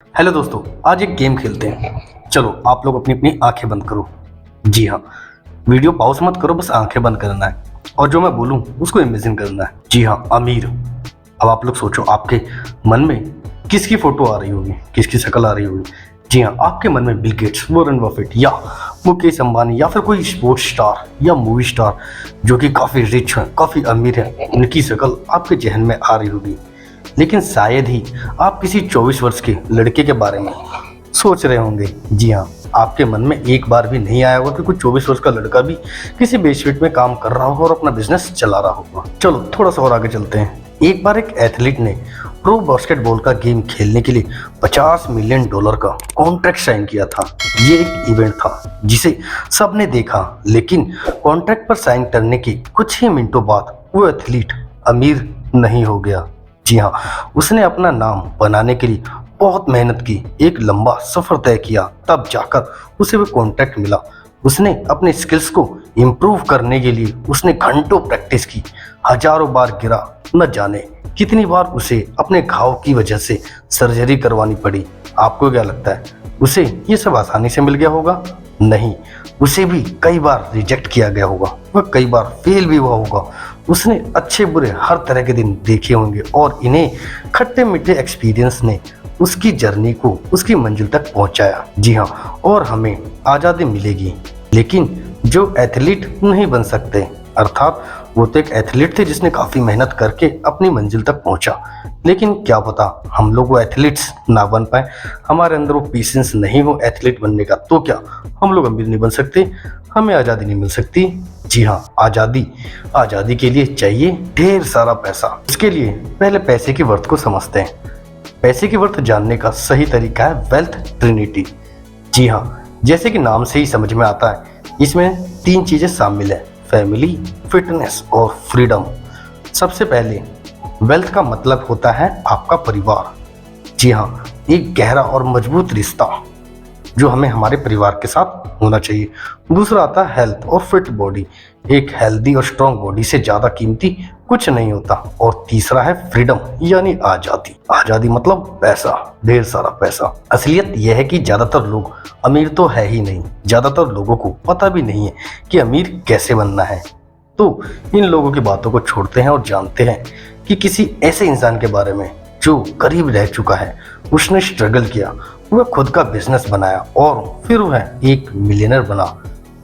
Hello दोस्तों, आज एक गेम खेलते हैं। चलो आप लोग अपनी अपनी आंखें बंद करो। जी हाँ, वीडियो पॉज मत करो, बस आंखें बंद करना है और जो मैं बोलूँ उसको इमेजिन करना है। जी हाँ, अमीर। अब आप लोग सोचो, आपके मन में किसकी फोटो आ रही होगी, किसकी शक्ल आ रही होगी। जी हाँ, आपके मन में बिल गेट्स, वॉरेन बफेट या मुकेश अंबानी या फिर कोई स्पोर्ट्स स्टार या मूवी स्टार जो कि काफ़ी रिच हैं, काफ़ी अमीर हैं, इनकी शक्ल आपके जहन में आ रही होगी। लेकिन शायद ही आप किसी 24 वर्ष के लड़के के बारे में सोच रहे होंगे। जी हाँ, आपके मन में एक बार भी नहीं आया होगा कि कोई 24 वर्ष का लड़का भी किसी बेसमेंट में काम कर रहा होगा और अपना बिजनेस चला रहा होगा। चलो थोड़ा सा और आगे चलते हैं। एक बार एक एथलीट ने प्रो बास्केटबॉल का गेम खेलने के लिए $50 मिलियन का कॉन्ट्रैक्ट साइन किया था। ये एक इवेंट था जिसे सबने देखा, लेकिन कॉन्ट्रैक्ट पर साइन करने के कुछ ही मिनटों बाद वो एथलीट अमीर नहीं हो गया। जी हाँ, उसने अपना नाम बनाने के लिए बहुत मेहनत की, एक लंबा सफर तय किया, तब जाकर उसे वो कॉन्ट्रैक्ट मिला। उसने अपने स्किल्स को इम्प्रूव करने के लिए उसने घंटों प्रैक्टिस की, हजारों बार गिरा, न जाने कितनी बार उसे अपने घाव की वजह से सर्जरी करवानी पड़ी। आपको क्या लगता है, उसे ये सब आसानी से मिल गया होगा? नहीं, उसे भी कई बार रिजेक्ट किया गया होगा, वह कई बार फेल भी हुआ होगा। उसने अच्छे बुरे हर तरह के दिन देखे होंगे और इन्हें खट्टे मीठे एक्सपीरियंस ने उसकी जर्नी को उसकी मंजिल तक पहुंचाया। जी हाँ, और हमें आज़ादी मिलेगी, लेकिन जो एथलीट नहीं बन सकते, अर्थात वो तो एक एथलीट थे जिसने काफ़ी मेहनत करके अपनी मंजिल तक पहुंचा, लेकिन क्या पता हम लोग वो एथलीट्स ना बन पाए, हमारे अंदर वो पेशेंस नहीं हो एथलीट बनने का, तो क्या हम लोग अमीर नहीं बन सकते, हमें आज़ादी नहीं मिल सकती? जी हाँ, आज़ादी के लिए चाहिए ढेर सारा पैसा। इसके लिए पहले पैसे की वर्थ को समझते हैं। पैसे की वर्थ जानने का सही तरीका है वेल्थ ट्रिनिटी। जी हाँ, जैसे कि नाम से ही समझ में आता है, इसमें 3 चीज़ें शामिल है: फैमिली, फिटनेस और फ्रीडम। सबसे पहले वेल्थ का मतलब होता है आपका परिवार। जी हाँ, एक गहरा और मजबूत रिश्ता जो हमें हमारे परिवार के साथ होना चाहिए। दूसरा आता है हेल्थ और फिट बॉडी। एक हेल्दी और स्ट्रांग बॉडी से ज़्यादा कीमती कुछ नहीं होता। और तीसरा है फ्रीडम, यानी आज़ादी। आज़ादी मतलब पैसा, ढेर सारा पैसा। असलियत यह है कि ज़्यादातर लोग अमीर तो है ही नहीं, ज़्यादातर लोगों को पता भी नहीं है कि अमीर कैसे बनना है। तो इन लोगों की बातों को छोड़ते हैं और जानते हैं कि किसी ऐसे इंसान के बारे में जो गरीब रह चुका है, उसने स्ट्रगल किया, वह खुद का बिजनेस बनाया और फिर वह एक मिलियनर बना,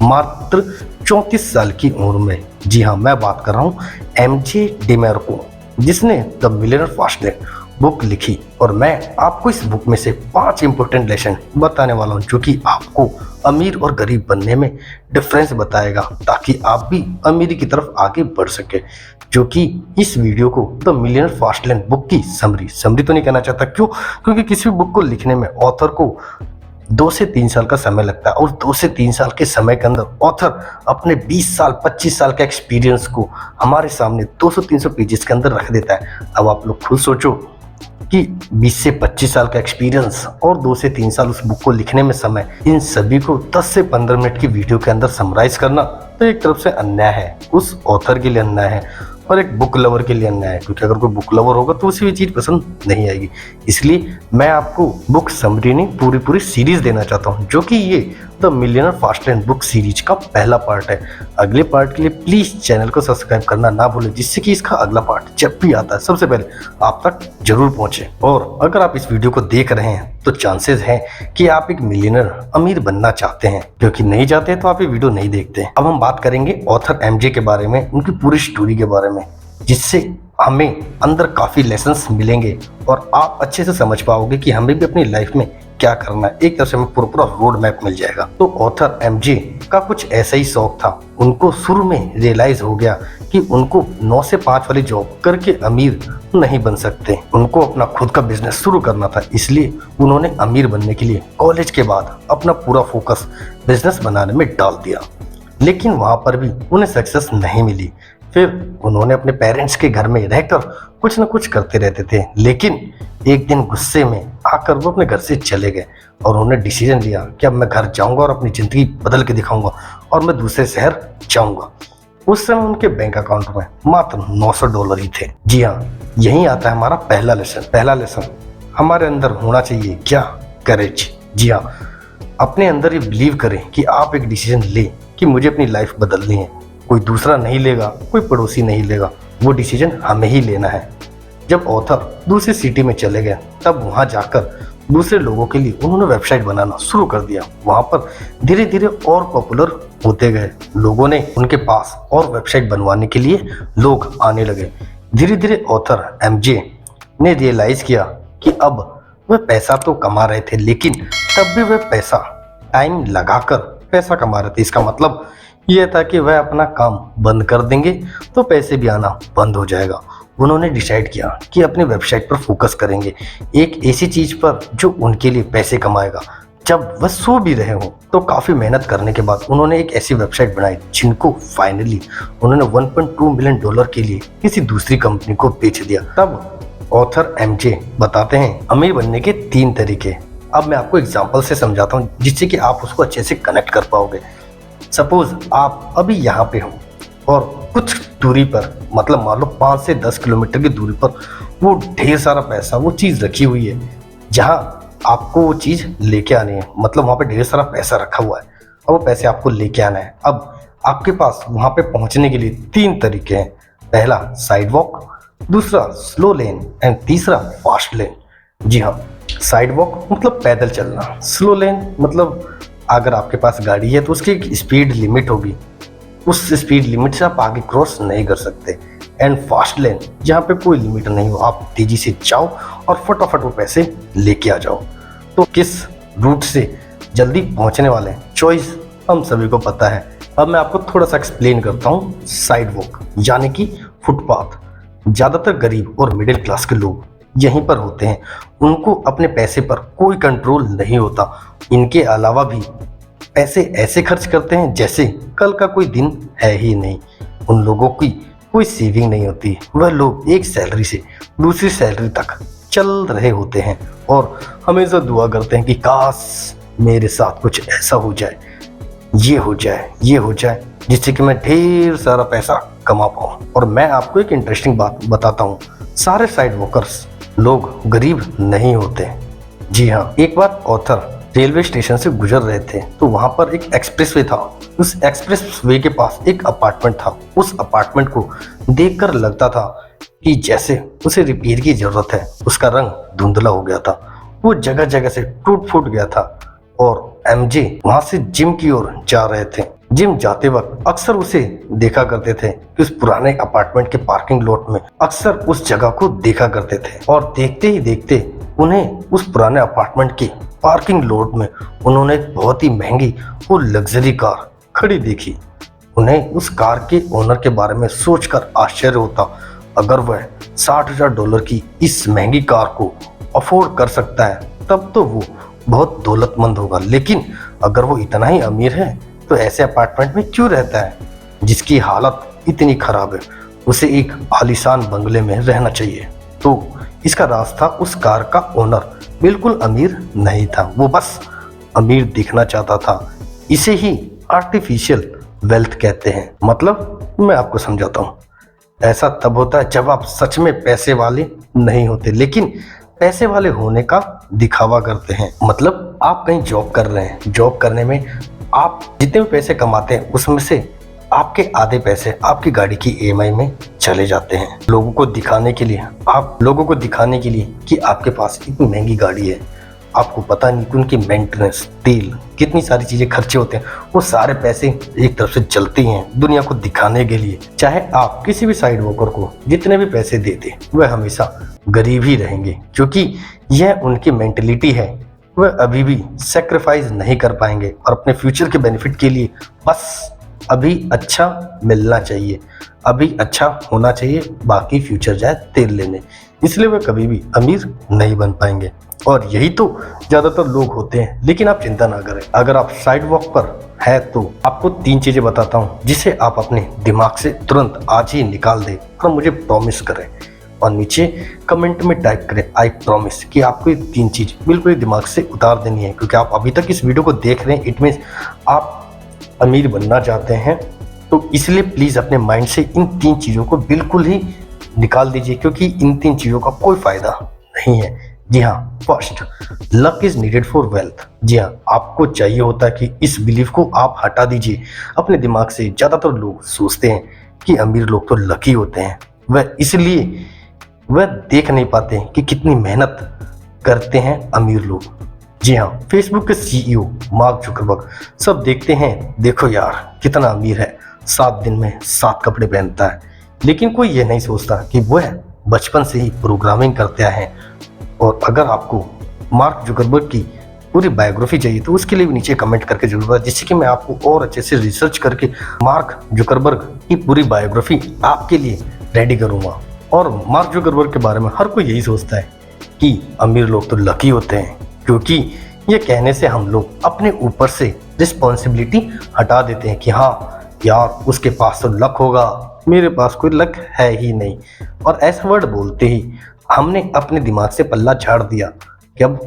मात्र 34 साल की उम्र में। जी हाँ, मैं बात कर रहा हूँ एमजे डिमेरको, जिसने the millionaire fast lane book लिखी। और मैं आपको इस बुक में से 5 इंपॉर्टेंट लेसन बताने वाला हूँ जो कि आपको अमीर और गरीब बनने में डिफरेंस बताएगा, ताकि आप भी अमीरी की तरफ आगे बढ़ सके। जो कि इस वीडियो को the millionaire fast lane book की समरी तो नहीं कहना चाहता। क्यों? क्योंकि किसी भी बुक को लिखने में ऑथर को 2 से 3 साल का समय लगता है और 2 से 3 साल के समय के अंदर ऑथर अपने 20 साल 25 साल के एक्सपीरियंस को हमारे सामने 200-300 पेजेस के अंदर रख देता है। अब आप लोग खुद सोचो कि 20 से 25 साल का एक्सपीरियंस और 2 से 3 साल उस बुक को लिखने में समय, इन सभी को 10 से 15 मिनट की वीडियो के अंदर समराइज करना तो एक तरफ से अन्याय है, उस ऑथर के लिए अन्याय है और एक बुक लवर के लिए अन्याय है। क्योंकि अगर कोई बुक लवर होगा तो उसे भी चीज़ पसंद नहीं आएगी। इसलिए मैं आपको बुक समरी नहीं, पूरी सीरीज देना चाहता हूँ, जो कि ये the millionaire fast lane book series का पहला पार्ट है। अगले पार्ट के लिए प्लीज़ चैनल को सब्सक्राइब करना ना भूलें, जिससे कि इसका अगला पार्ट जब भी आता है सबसे पहले आप तक जरूर पहुँचे। और अगर आप इस वीडियो को देख रहे हैं तो चांसेस हैं कि आप एक मिलियनर अमीर बनना चाहते हैं, क्योंकि नहीं चाहते तो आप ये वीडियो नहीं देखते। अब हम बात करेंगे ऑथर एमजे के बारे में, उनकी पूरी स्टोरी के बारे में, जिससे हमें अंदर काफ़ी लेसन्स मिलेंगे और आप अच्छे से समझ पाओगे कि हमें भी अपनी लाइफ में क्या करना है। एक तरह से हमें पूरा रोड मैप मिल जाएगा। तो ऑथर एमजे का कुछ ऐसा ही शौक था। उनको शुरू में रियलाइज हो गया कि उनको 9 से 5 वाली जॉब करके अमीर नहीं बन सकते, उनको अपना खुद का बिजनेस शुरू करना था। इसलिए उन्होंने अमीर बनने के लिए कॉलेज के बाद अपना पूरा फोकस बिजनेस बनाने में डाल दिया, लेकिन वहाँ पर भी उन्हें सक्सेस नहीं मिली। फिर उन्होंने अपने पेरेंट्स के घर में रहकर कुछ न कुछ करते रहते थे, लेकिन एक दिन गुस्से में आकर वो अपने घर से चले गए और उन्होंने डिसीजन लिया कि अब मैं घर जाऊंगा और अपनी ज़िंदगी बदल के दिखाऊंगा और मैं दूसरे शहर जाऊंगा। उस समय उनके बैंक अकाउंट में मात्र $900 ही थे। जी हाँ, यही आता है हमारा पहला लेसन। हमारे अंदर होना चाहिए क्या? करेज। जी हाँ, अपने अंदर ये बिलीव करें कि आप एक डिसीजन लें कि मुझे अपनी लाइफ बदलनी है। कोई दूसरा नहीं लेगा, कोई पड़ोसी नहीं लेगा, वो डिसीजन हमें ही लेना है। जब ऑथर दूसरी सिटी में चले गए तब वहाँ जाकर दूसरे लोगों के लिए उन्होंने वेबसाइट बनाना शुरू कर दिया। वहाँ पर धीरे धीरे और पॉपुलर होते गए। लोगों ने उनके पास और वेबसाइट बनवाने के लिए लोग आने लगे। धीरे धीरे ऑथर एमजे ने रियलाइज किया कि अब वह पैसा तो कमा रहे थे, लेकिन तब भी वह पैसा टाइम लगाकर पैसा कमा रहे थे। इसका मतलब यह था कि वह अपना काम बंद कर देंगे तो पैसे भी आना बंद हो जाएगा। उन्होंने डिसाइड किया कि अपनी वेबसाइट पर फोकस करेंगे, एक ऐसी चीज पर जो उनके लिए पैसे कमाएगा जब वह सो भी रहे हो। तो काफी मेहनत करने के बाद उन्होंने एक ऐसी वेबसाइट बनाई जिनको फाइनली उन्होंने $1.2 मिलियन के लिए किसी दूसरी कंपनी को बेच दिया। तब ऑथर एमजे बताते हैं अमीर बनने के 3 तरीके। अब मैं आपको एग्जांपल से समझाता हूँ जिससे कि आप उसको अच्छे से कनेक्ट कर पाओगे। सपोज आप अभी यहाँ पे हो और कुछ दूरी पर, मतलब मान लो 5 से 10 किलोमीटर की दूरी पर वो ढेर सारा पैसा, वो चीज़ रखी हुई है जहाँ आपको वो चीज़ लेके आनी है। मतलब वहाँ पे ढेर सारा पैसा रखा हुआ है और वो पैसे आपको लेके आना है। अब आपके पास वहाँ पे पहुँचने के लिए 3 तरीके हैं। पहला साइड वॉक, दूसरा स्लो लेन एंड तीसरा फास्ट लेन। जी हाँ, साइड वॉक मतलब पैदल चलना, स्लो लेन मतलब अगर आपके पास गाड़ी है तो उसकी एक स्पीड लिमिट होगी, उस स्पीड लिमिट से आप आगे क्रॉस नहीं कर सकते। एंड फास्ट लेन जहाँ पे कोई लिमिट नहीं हो, आप तेजी से जाओ और फटाफट वो पैसे लेके आ जाओ। तो किस रूट से जल्दी पहुँचने वाले हैं, चॉइस हम सभी को पता है। अब मैं आपको थोड़ा सा एक्सप्लेन करता हूँ। साइड वॉक यानी कि फुटपाथ, ज़्यादातर गरीब और मिडिल क्लास के लोग यहीं पर होते हैं। उनको अपने पैसे पर कोई कंट्रोल नहीं होता। इनके अलावा भी पैसे ऐसे खर्च करते हैं जैसे कल का कोई दिन है ही नहीं। उन लोगों की कोई सेविंग नहीं होती। वह लोग एक सैलरी से दूसरी सैलरी तक चल रहे होते हैं और हमेशा दुआ करते हैं कि काश मेरे साथ कुछ ऐसा हो जाए, ये हो जाए, ये हो जाए, जिससे कि मैं ढेर सारा पैसा कमा पाऊँ। और मैं आपको एक इंटरेस्टिंग बात बताता हूँ, सारे साइड वॉकर्स लोग गरीब नहीं होते। जी हाँ, एक बार ऑथर रेलवे स्टेशन से गुजर रहे थे तो वहाँ पर एक एक्सप्रेसवे था। उस एक्सप्रेसवे के पास एक अपार्टमेंट था। उस अपार्टमेंट को देखकर लगता था कि जैसे उसे रिपेयर की जरूरत है। उसका रंग धुंधला हो गया था, वो जगह जगह से टूट फूट गया था। और एमजे वहाँ से जिम की ओर जा रहे थे। जिम जाते वक्त अक्सर उसे देखा करते थे कि उस पुराने अपार्टमेंट के पार्किंग लॉट में अक्सर उस जगह को देखा करते थे। और देखते ही देखते उन्हें उस पुराने अपार्टमेंट के पार्किंग लॉट में उन्होंने बहुत ही महंगी वो लग्जरी कार खड़ी देखी। उन्हें उस कार के ओनर के बारे में सोचकर आश्चर्य होता। अगर वह $60,000 की इस महंगी कार को अफोर्ड कर सकता है तब तो वो बहुत दौलतमंद होगा। लेकिन अगर वो इतना ही अमीर है तो ऐसे अपार्टमेंट में क्यों रहता है जिसकी हालत इतनी खराब है? उसे एक आलीशान बंगले में रहना चाहिए। तो इसका राज था, उस कार का ओनर बिल्कुल अमीर नहीं था, वो बस अमीर दिखना चाहता था। इसे ही आर्टिफिशियल वेल्थ कहते हैं। मतलब मैं आपको समझाता हूँ, ऐसा तब होता है जब आप सच में पैसे वाले नहीं होते लेकिन पैसे वाले होने का दिखावा करते हैं। मतलब आप कहीं जॉब कर रहे हैं, जॉब करने में आप जितने भी पैसे कमाते हैं उसमें से आपके आधे पैसे आपकी गाड़ी की ईएमआई में चले जाते हैं। लोगों को दिखाने के लिए, आप लोगों को दिखाने के लिए कि आपके पास इतनी महंगी गाड़ी है। आपको पता नहीं कि उनकी मेंटेनेंस, तेल, कितनी सारी चीजें खर्चे होते हैं। वो सारे पैसे एक तरफ से चलते हैं दुनिया को दिखाने के लिए। चाहे आप किसी भी साइड वॉकर को जितने भी पैसे देते, वह हमेशा गरीब ही रहेंगे क्योंकि यह उनकी मेंटेलिटी है। वह अभी भी सेक्रीफाइस नहीं कर पाएंगे और अपने फ्यूचर के बेनिफिट के लिए बस अभी अच्छा मिलना चाहिए, अभी अच्छा होना चाहिए, बाकी फ्यूचर जाए तेल लेने। इसलिए वह कभी भी अमीर नहीं बन पाएंगे। और यही तो ज़्यादातर लोग होते हैं। लेकिन आप चिंता ना करें, अगर आप साइड वॉक पर है तो आपको 3 चीज़ें बताता हूँ जिसे आप अपने दिमाग से तुरंत आज ही निकाल दें और मुझे प्रॉमिस करें। और नीचे कमेंट में टाइप करें आई प्रॉमिस कि आपको ये 3 चीज़ बिल्कुल दिमाग से उतार देनी है। क्योंकि आप अभी तक इस वीडियो को देख रहे हैं, इट मीन्स आप अमीर बनना चाहते हैं। तो इसलिए प्लीज़ अपने माइंड से इन 3 चीज़ों को बिल्कुल ही निकाल दीजिए क्योंकि इन 3 चीज़ों का कोई फ़ायदा नहीं है। जी हाँ, first, luck is needed for wealth. जी हाँ, आपको चाहिए होता है कि इस बिलीफ को आप हटा दीजिए अपने दिमाग से। ज़्यादातर लोग सोचते हैं कि अमीर लोग तो लकी होते हैं, वह इसलिए वह देख नहीं पाते कि कितनी मेहनत करते हैं अमीर लोग। जी हाँ, फेसबुक के सीईओ मार्क जुकरबर्ग सब देखते हैं, देखो यार कितना अमीर है, 7 दिन में 7 कपड़े पहनता है। लेकिन कोई ये नहीं सोचता कि वह बचपन से ही प्रोग्रामिंग करते हैं। और अगर आपको मार्क जुकरबर्ग की पूरी बायोग्राफी चाहिए तो उसके लिए भी नीचे कमेंट करके जरूर बताएं, जिससे कि मैं आपको और अच्छे से रिसर्च करके मार्क जुकरबर्ग की पूरी बायोग्राफी आपके लिए रेडी करूंगा। और मार्क जुकरबर्ग के बारे में हर कोई यही सोचता है कि अमीर लोग तो लकी होते हैं, क्योंकि ये कहने से हम लोग अपने ऊपर से रिस्पॉन्सिबिलिटी हटा देते हैं कि हाँ यार उसके पास तो लक होगा, मेरे पास कोई लक है ही नहीं। और ऐसा वर्ड बोलते ही हमने अपने दिमाग से पल्ला झाड़ दिया कि अब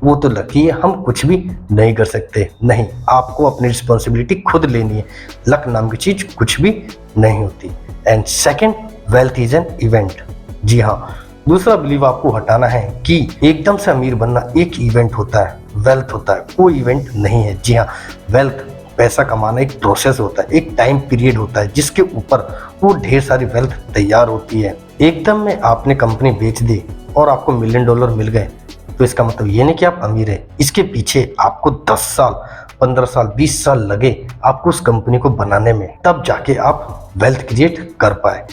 वो तो लकी है, हम कुछ भी नहीं कर सकते। नहीं, आपको अपनी रिस्पॉन्सिबिलिटी खुद लेनी है। लक नाम की चीज कुछ भी नहीं होती। And second, wealth is an event. जी हाँ, दूसरा बिलीव आपको हटाना है कि एकदम से अमीर बनना एक इवेंट होता है, वेल्थ होता है, कोई इवेंट नहीं है। जी हाँ, वेल्थ, पैसा कमाना एक प्रोसेस होता है, एक टाइम पीरियड होता है जिसके ऊपर वो ढेर सारी वेल्थ तैयार होती है। एकदम में आपने कंपनी बेच दी और आपको $1 मिलियन मिल गए तो इसका मतलब ये नहीं कि आप अमीर हैं। इसके पीछे आपको 10 साल, 15 साल, 20 साल लगे आपको उस कंपनी को बनाने में, तब जाके आप वेल्थ क्रिएट कर पाए।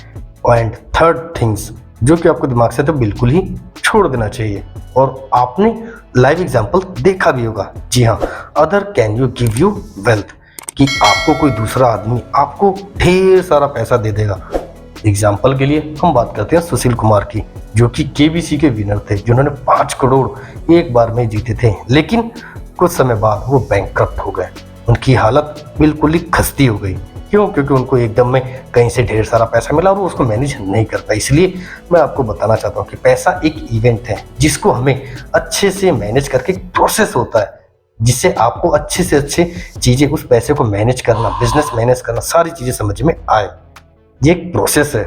एंड थर्ड थिंग्स जो कि आपको दिमाग से तो बिल्कुल ही छोड़ देना चाहिए, और आपने लाइव एग्जांपल देखा भी होगा। जी हाँ, other can you give you wealth, कि आपको कोई दूसरा आदमी आपको ढेर सारा पैसा दे देगा। एग्जाम्पल के लिए हम बात करते हैं सुशील कुमार की, जो कि केबीसी के विनर थे, जिन्होंने 5 करोड़ एक बार में जीते थे। लेकिन कुछ समय बाद वो बैंकक्रप्ट हो गए, उनकी हालत बिल्कुल ही खस्ती हो गई। क्यों? क्योंकि उनको एकदम में कहीं से ढेर सारा पैसा मिला और वो उसको मैनेज नहीं कर पाए। इसलिए मैं आपको बताना चाहता हूँ कि पैसा एक इवेंट है जिसको हमें अच्छे से मैनेज करके, प्रोसेस होता है जिससे आपको अच्छे से अच्छे चीज़ें, उस पैसे को मैनेज करना, बिजनेस मैनेज करना, सारी चीज़ें समझ में आए। ये एक प्रोसेस है,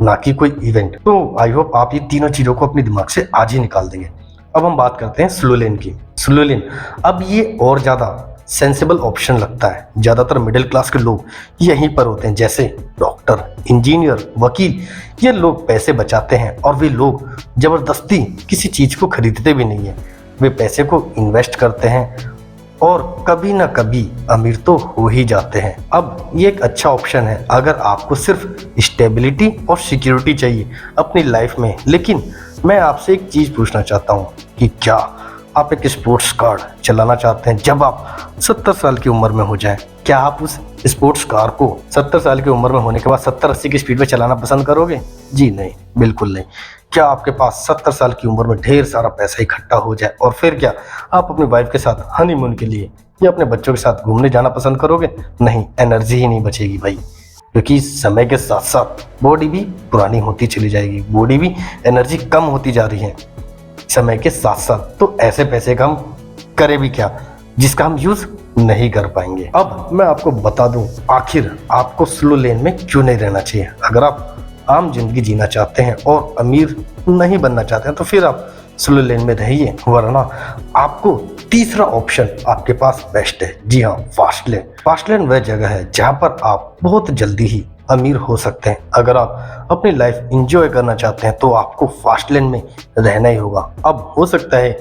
ना कि कोई इवेंट। तो आई होप आप ये तीनों चीज़ों को अपने दिमाग से आज ही निकाल देंगे। अब हम बात करते हैं स्लो लेन की। स्लो लेन, अब ये और ज़्यादा सेंसिबल ऑप्शन लगता है। ज़्यादातर मिडिल क्लास के लोग यहीं पर होते हैं, जैसे डॉक्टर, इंजीनियर, वकील। ये लोग पैसे बचाते हैं और वे लोग ज़बरदस्ती किसी चीज़ को खरीदते भी नहीं है, वे पैसे को इन्वेस्ट करते हैं और कभी ना कभी अमीर तो हो ही जाते हैं। अब ये एक अच्छा ऑप्शन है अगर आपको सिर्फ स्टेबिलिटी और सिक्योरिटी चाहिए अपनी लाइफ में। लेकिन मैं आपसे एक चीज़ पूछना चाहता हूँ कि क्या आप एक स्पोर्ट्स कार चलाना चाहते हैं जब आप 70 साल की उम्र में हो जाएं? क्या आप उस स्पोर्ट्स कार को 70 साल की उम्र में होने के बाद 70-80 की स्पीड में चलाना पसंद करोगे? जी नहीं, बिल्कुल नहीं। क्या आपके पास 70 साल की उम्र में ढेर सारा पैसा इकट्ठा हो जाए और फिर क्या आप अपनी वाइफ के साथ हनीमून के लिए या अपने बच्चों के साथ घूमने जाना पसंद करोगे? नहीं, एनर्जी ही नहीं बचेगी भाई, क्योंकि समय के साथ साथ बॉडी भी पुरानी होती चली जाएगी, बॉडी भी एनर्जी कम होती जा रही है समय के साथ साथ। तो ऐसे पैसे का हम करें भी क्या जिसका हम यूज नहीं कर पाएंगे। अब मैं आपको बता दूं आखिर आपको स्लो लेन में क्यों नहीं रहना चाहिए। अगर आप आम जिंदगी जीना चाहते हैं और अमीर नहीं बनना चाहते हैं तो फिर आप स्लो लेन में रहिए, वरना आपको तीसरा ऑप्शन आपके पास बेस्ट है। जी हाँ, फास्ट लेन। फास्ट लेन वह जगह है जहाँ पर आप बहुत जल्दी ही अमीर हो सकते हैं। अगर आप अपनी लाइफ एंजॉय करना चाहते हैं तो आपको फास्ट लेन में रहना ही होगा। अब हो सकता है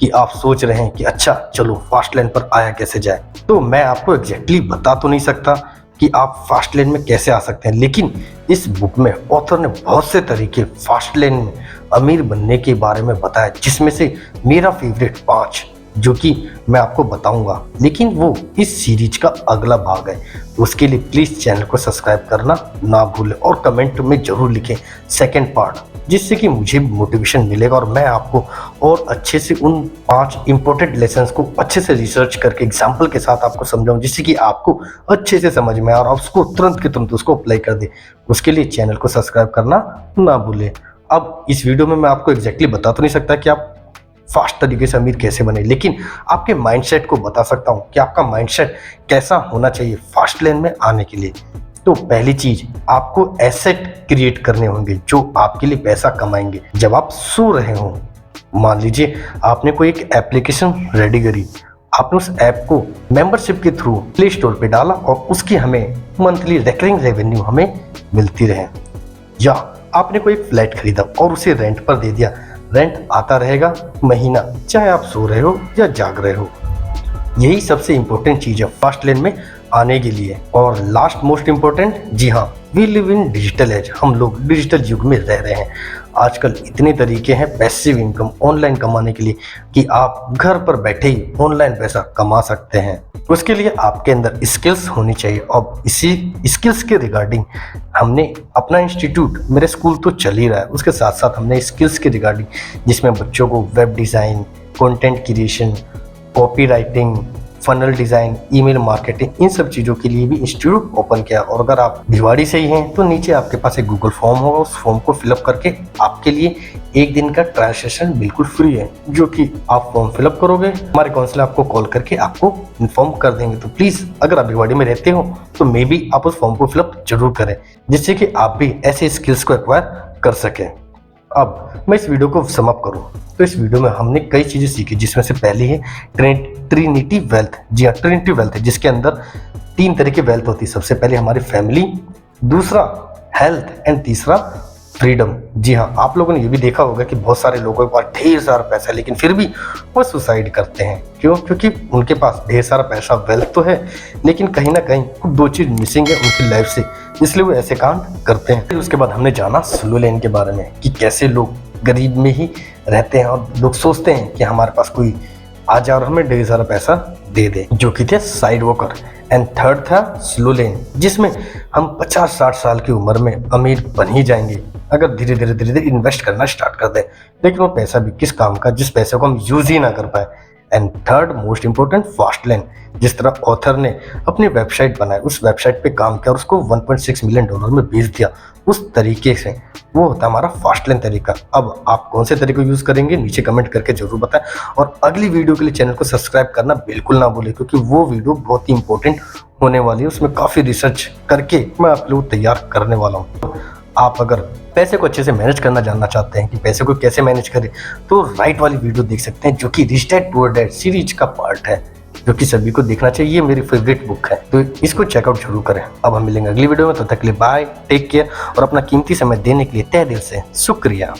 कि आप सोच रहे हैं कि अच्छा चलो फास्ट लेन पर आया कैसे जाए, तो मैं आपको एग्जैक्टली बता तो नहीं सकता कि आप फास्ट लेन में कैसे आ सकते हैं, लेकिन इस बुक में ऑथर ने बहुत से तरीके फास्ट लेन में अमीर बनने के बारे में बताया, जिसमें से मेरा फेवरेट 5 जो कि मैं आपको बताऊंगा, लेकिन वो इस सीरीज का अगला भाग है। उसके लिए प्लीज़ चैनल को सब्सक्राइब करना ना भूलें और कमेंट में ज़रूर लिखें सेकंड पार्ट, जिससे कि मुझे मोटिवेशन मिलेगा और मैं आपको और अच्छे से उन 5 इंपॉर्टेंट लेसन्स को अच्छे से रिसर्च करके एग्जाम्पल के साथ आपको समझाऊं, जिससे कि आपको अच्छे से समझ में आए और आप उसको तुरंत के तुरंत उसको अप्लाई कर दें। उसके लिए चैनल को सब्सक्राइब करना ना भूलें। अब इस वीडियो में मैं आपको एग्जैक्टली बता तो नहीं सकता कि आप फास्ट तरीके से अमीर कैसे बने, लेकिन आपके माइंडसेट को बता सकता हूं कि आपका माइंडसेट कैसा होना चाहिए फास्ट लेन में आने के लिए। तो पहली चीज, आपको एसेट क्रिएट करने होंगे जो आपके लिए पैसा कमाएंगे। जब आप सो रहे हो मान लीजिए आपने कोई एक एप्लीकेशन रेडी करी, आपने उस ऐप को मेंबरशिप के थ्रू प्ले स्टोर पे डाला और उसकी हमें मंथली रिकरिंग रेवेन्यू हमें मिलती रहे। या आपने कोई फ्लैट खरीदा और उसे रेंट पर दे दिया, रेंट आता रहेगा महीना, चाहे आप सो रहे हो या जाग रहे हो। यही सबसे इम्पोर्टेंट चीज़ है फास्ट लेन में आने के लिए। और लास्ट मोस्ट इम्पोर्टेंट, जी हाँ, we live in digital age, हम लोग डिजिटल युग में रह रहे हैं। आजकल इतने तरीके हैं पैसिव इनकम ऑनलाइन कमाने के लिए कि आप घर पर बैठे ही ऑनलाइन पैसा कमा सकते हैं। उसके लिए आपके अंदर स्किल्स होनी चाहिए और इसी स्किल्स के रिगार्डिंग हमने अपना इंस्टीट्यूट, मेरे स्कूल तो चल ही रहा है, उसके साथ साथ हमने स्किल्स के रिगार्डिंग जिसमें बच्चों को web design, content creation, copy writing, funnel design, email marketing, इन सब चीज़ों के लिए भी इंस्टीट्यूट ओपन किया। और अगर आप भिवाड़ी से ही हैं तो नीचे आपके पास एक गूगल फॉर्म होगा, उस फॉर्म को फिलअप करके आपके लिए एक दिन का ट्रायल सेशन बिल्कुल फ्री है, जो कि आप फॉर्म फिलअप करोगे, हमारे काउंसलर आपको कॉल करके आपको इन्फॉर्म कर देंगे। तो प्लीज़ अगर आप भिवाड़ी में रहते हो तो मे बी आप उस फॉर्म को फिलअप जरूर करें, जिससे कि आप भी ऐसे स्किल्स को एक्वायर कर सकें। अब मैं इस वीडियो को समाप्त करूं तो इस वीडियो में हमने कई चीज़ें सीखी, जिसमें से पहली है ट्रिनिटी वेल्थ। जी हाँ, ट्रिनिटी वेल्थ है, जिसके अंदर 3 तरह की वेल्थ होती है। सबसे पहले हमारी फैमिली, दूसरा हेल्थ एंड तीसरा फ्रीडम। जी हाँ, आप लोगों ने ये भी देखा होगा कि बहुत सारे लोगों के पास ढेर सारा पैसा है लेकिन फिर भी वो सुसाइड करते हैं। क्यों? क्योंकि उनके पास ढेर सारा पैसा, वेल्थ तो है, लेकिन कहीं ना कहीं कुछ 2 चीज़ मिसिंग है उनकी लाइफ से, इसलिए वो ऐसे कांड करते हैं। फिर उसके बाद हमने जाना स्लो लेन के बारे में कि कैसे लोग गरीब में ही रहते हैं और लोग सोचते हैं कि हमारे पास कोई आ जाए और हमें ढेर सारा पैसा दे दे, जो कि थे साइड वॉकर। एंड थर्ड था स्लो लेन, जिसमें हम 50-60 साल की उम्र में अमीर बन ही जाएंगे अगर धीरे धीरे इन्वेस्ट करना स्टार्ट कर दें। लेकिन वो पैसा भी किस काम का जिस पैसे को हम यूज ही ना कर पाए। And third most important, fast lane. जिस तरह ऑथर ने अपनी वेबसाइट बनाई, उस वेबसाइट पे काम किया और उसको $1.6 मिलियन में बेच दिया, उस तरीके से वो होता है हमारा फास्ट लेन तरीका। अब आप कौन से तरीके को यूज़ करेंगे नीचे कमेंट करके जरूर बताएं और अगली वीडियो के लिए चैनल को सब्सक्राइब करना बिल्कुल ना भूलें, क्योंकि वो वीडियो बहुत ही इंपॉर्टेंट होने वाली है। उसमें काफ़ी रिसर्च करके मैं आप लोग तैयार करने वाला हूँ। आप अगर पैसे को अच्छे से मैनेज करना जानना चाहते हैं कि पैसे को कैसे मैनेज करें, तो राइट वाली वीडियो देख सकते हैं, जो कि rich dad poor dad series का पार्ट है, जो कि सभी को देखना चाहिए। ये मेरी फेवरेट बुक है, तो इसको चेकआउट जरूर करें। अब हम मिलेंगे अगली वीडियो में, तब तक के लिए बाय, टेक केयर और अपना कीमती समय देने के लिए तहे दिल से शुक्रिया।